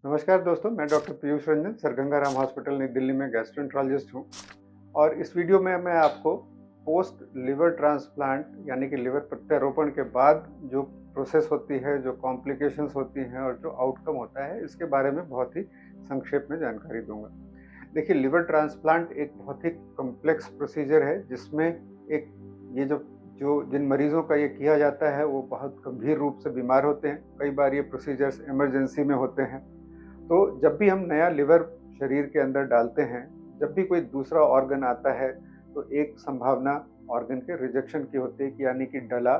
नमस्कार दोस्तों, मैं doctor Piyush Ranjan, sir Ganga Ram hospital नई दिल्ली में गैस्ट्रोएंटरोलॉजिस्ट हूँ। और इस वीडियो में मैं आपको पोस्ट लिवर ट्रांसप्लांट यानी कि लिवर प्रत्यारोपण के बाद जो प्रोसेस होती है, जो कॉम्प्लिकेशंस होती हैं और जो आउटकम होता है, इसके बारे में बहुत ही संक्षेप में जानकारी दूंगा। देखिए, लिवर ट्रांसप्लांट एक बहुत ही कॉम्प्लेक्स प्रोसीजर है जिसमें एक ये जो जो जिन मरीजों का ये किया जाता है वो बहुत गंभीर रूप से बीमार होते हैं। कई बार ये प्रोसीजर्स इमरजेंसी में होते हैं। तो जब भी हम नया लिवर शरीर के अंदर डालते हैं, जब भी कोई दूसरा ऑर्गन आता है, तो एक संभावना ऑर्गन के रिजेक्शन की होती है कि यानी कि डला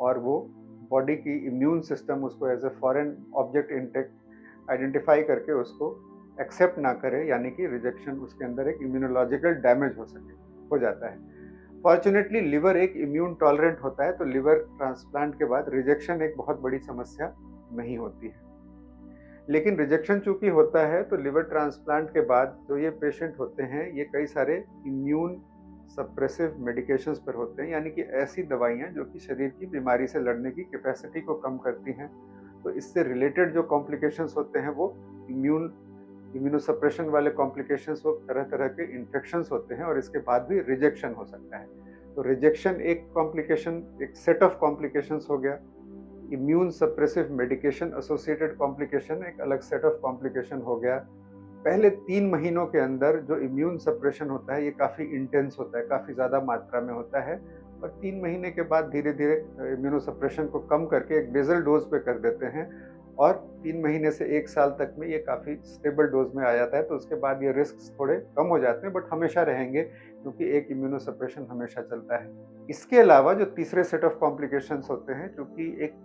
और वो बॉडी की इम्यून सिस्टम उसको as a foreign object identify करके उसको एक्सेप्ट ना करे, यानी कि रिजेक्शन, उसके अंदर एक इम्यूनोलॉजिकल डैमेज हो जाता है। फॉर्चुनेटली लिवर एक इम्यून टॉलरेंट होता है, तो लिवर ट्रांसप्लांट के बाद रिजेक्शन एक बहुत बड़ी समस्या नहीं होती है। लेकिन रिजेक्शन चूंकि होता है, तो लिवर ट्रांसप्लांट के बाद जो ये पेशेंट होते हैं, ये कई सारे इम्यून सप्रेसिव मेडिकेशंस पर होते हैं, यानी कि ऐसी दवाइयाँ जो कि शरीर की बीमारी से लड़ने की कैपेसिटी को कम करती हैं। तो इससे रिलेटेड जो कॉम्प्लिकेशंस होते हैं वो इम्यूनोसप्रेशन वाले कॉम्प्लिकेशंस, वो तरह तरह के इन्फेक्शंस होते हैं और इसके बाद भी रिजेक्शन हो सकता है। तो रिजेक्शन एक कॉम्प्लिकेशन, एक सेट ऑफ कॉम्प्लिकेशंस हो गया। Immune suppressive medication associated complication एक अलग सेट ऑफ कॉम्प्लिकेशन हो गया। पहले 3 महीनों के अंदर जो इम्यून सप्रेशन होता है, ये काफ़ी इंटेंस होता है, काफ़ी ज़्यादा मात्रा में होता है। और 3 महीने के बाद धीरे धीरे इम्यूनो सप्रेशन को कम करके एक बेसल डोज पे कर देते हैं और 3 महीने से 1 साल तक में ये काफ़ी स्टेबल डोज में आ जाता है। तो उसके बाद ये रिस्क थोड़े कम हो जाते हैं, बट हमेशा रहेंगे क्योंकि एक इम्यूनो सप्रेशन हमेशा चलता है। इसके अलावा जो तीसरे सेट ऑफ कॉम्प्लिकेशंस होते हैं, क्योंकि एक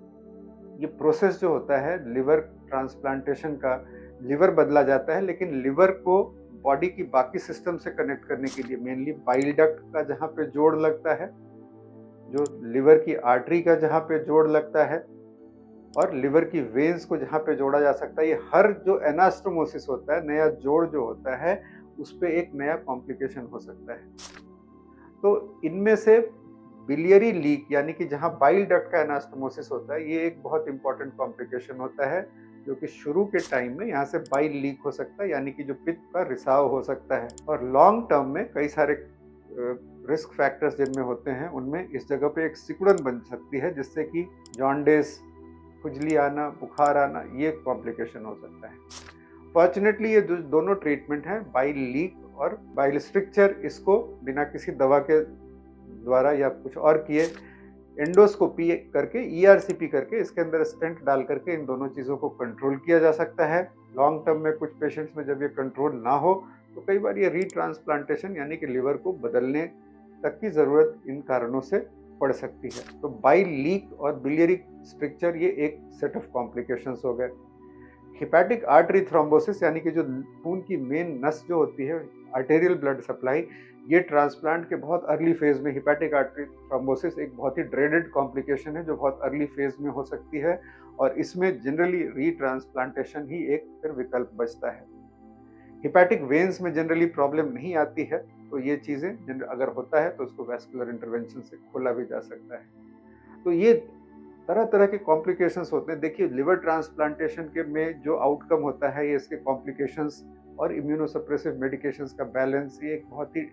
ये प्रोसेस जो होता है लिवर ट्रांसप्लांटेशन का, लिवर बदला जाता है, लेकिन लिवर को बॉडी की बाकी सिस्टम से कनेक्ट करने के लिए मेनली बाइल डक्ट का जहाँ पे जोड़ लगता है, जो लिवर की आर्टरी का जहाँ पे जोड़ लगता है, और लिवर की वेन्स को जहाँ पे जोड़ा जा सकता है, ये हर जो एनास्टोमोसिस होता है, नया जोड़ जो होता है, उस पे एक नया कॉम्प्लिकेशन हो सकता है। तो इनमें से बिलियरी लीक, यानी कि जहाँ बाइल डक्ट का एनास्टोमोसिस होता है, ये एक बहुत इंपॉर्टेंट कॉम्प्लिकेशन होता है, जो कि शुरू के टाइम में यहाँ से बाइल लीक हो सकता है, यानी कि जो पित्त का रिसाव हो सकता है। और लॉन्ग टर्म में कई सारे रिस्क फैक्टर्स जिनमें होते हैं, उनमें इस जगह पे एक सिकुड़न बन सकती है, जिससे कि जॉन्डिस, खुजली आना, बुखार आना, ये कॉम्प्लिकेशन हो सकता है। फॉर्चुनेटली ये दोनों ट्रीटमेंट है, बाइल लीक और बाइल स्ट्रिक्चर, इसको बिना किसी दवा के द्वारा या कुछ और किए एंडोस्कोपी करके, ईआरसीपी करके, इसके अंदर स्टेंट डाल करके इन दोनों चीज़ों को कंट्रोल किया जा सकता है। लॉन्ग टर्म में कुछ पेशेंट्स में जब ये कंट्रोल ना हो, तो कई बार ये रीट्रांसप्लांटेशन यानी कि लिवर को बदलने तक की ज़रूरत इन कारणों से पड़ सकती है। तो बाइल लीक और बिलियरी स्ट्रिक्चर ये एक सेट ऑफ कॉम्प्लिकेशंस हो गए। हिपैटिक आर्टरी थ्रोम्बोसिस, यानी कि जो खून की मेन नस जो होती है, आर्टेरियल ब्लड सप्लाई, ये ट्रांसप्लांट के बहुत अर्ली फेज में, हिपैटिक आर्टरी थ्रोम्बोसिस एक बहुत ही ड्रेडेड कॉम्प्लिकेशन है जो बहुत अर्ली फेज में हो सकती है, और इसमें जनरली रीट्रांसप्लांटेशन ही एक फिर विकल्प बचता है। हिपैटिक वेन्स में जनरली प्रॉब्लम नहीं आती है, तो ये चीज़ें अगर होता है तो उसको वैस्कुलर इंटरवेंशन से खोला भी जा सकता है। तो ये तरह तरह के कॉम्प्लिकेशंस होते हैं। देखिए, लिवर ट्रांसप्लांटेशन के में जो आउटकम होता है, ये इसके कॉम्प्लिकेशंस और इम्यूनोसप्रेसिव मेडिकेशंस का बैलेंस, ये एक बहुत ही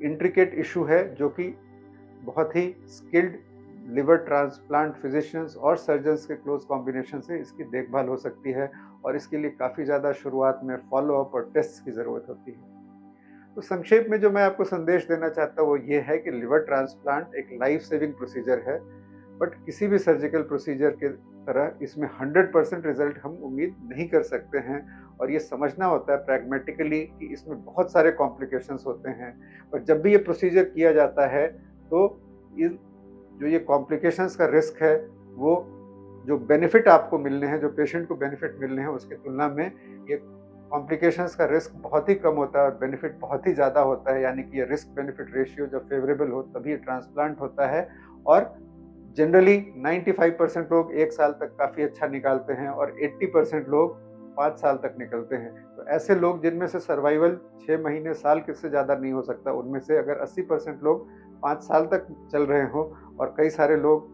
इंट्रिकेट इशू है, जो कि बहुत ही स्किल्ड लिवर ट्रांसप्लांट फिजिशियंस और सर्जन्स के क्लोज कॉम्बिनेशन से इसकी देखभाल हो सकती है, और इसके लिए काफ़ी ज़्यादा शुरुआत में फॉलोअप और टेस्ट की ज़रूरत होती है। तो संक्षेप में जो मैं आपको संदेश देना चाहता हूँ वो ये है कि लिवर ट्रांसप्लांट एक लाइफ सेविंग प्रोसीजर है, बट किसी भी सर्जिकल प्रोसीजर के तरह इसमें 100% रिजल्ट हम उम्मीद नहीं कर सकते हैं, और ये समझना होता है प्रैग्मेटिकली कि इसमें बहुत सारे कॉम्प्लिकेशंस होते हैं। और जब भी ये प्रोसीजर किया जाता है, तो जो ये कॉम्प्लिकेशंस का रिस्क है, वो जो बेनिफिट आपको मिलने हैं, जो पेशेंट को बेनिफिट मिलने हैं, उसकी तुलना में ये कॉम्प्लिकेशंस का रिस्क बहुत ही कम होता है और बेनिफिट बहुत ही ज़्यादा होता है। यानी कि ये रिस्क बेनिफिट रेशियो जब फेवरेबल हो तभी ये ट्रांसप्लांट होता है, और जनरली 95% लोग 1 साल तक काफ़ी अच्छा निकालते हैं और 80% लोग 5 साल तक निकलते हैं। तो ऐसे लोग जिनमें से सर्वाइवल 6 महीने, साल किससे ज़्यादा नहीं हो सकता, उनमें से अगर 80% लोग 5 साल तक चल रहे हों, और कई सारे लोग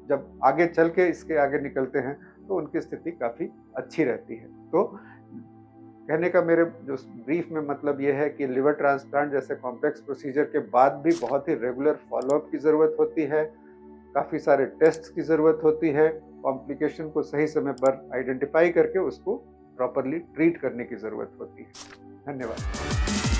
जब आगे चल के इसके आगे निकलते हैं, तो उनकी स्थिति काफ़ी अच्छी रहती है। तो कहने का मेरे जो ब्रीफ में मतलब ये है कि लिवर ट्रांसप्लांट जैसे कॉम्प्लेक्स प्रोसीजर के बाद भी बहुत ही रेगुलर फॉलोअप की ज़रूरत होती है, काफ़ी सारे टेस्ट्स की ज़रूरत होती है, कॉम्प्लिकेशन को सही समय पर आइडेंटिफाई करके उसको प्रॉपरली ट्रीट करने की ज़रूरत होती है। धन्यवाद।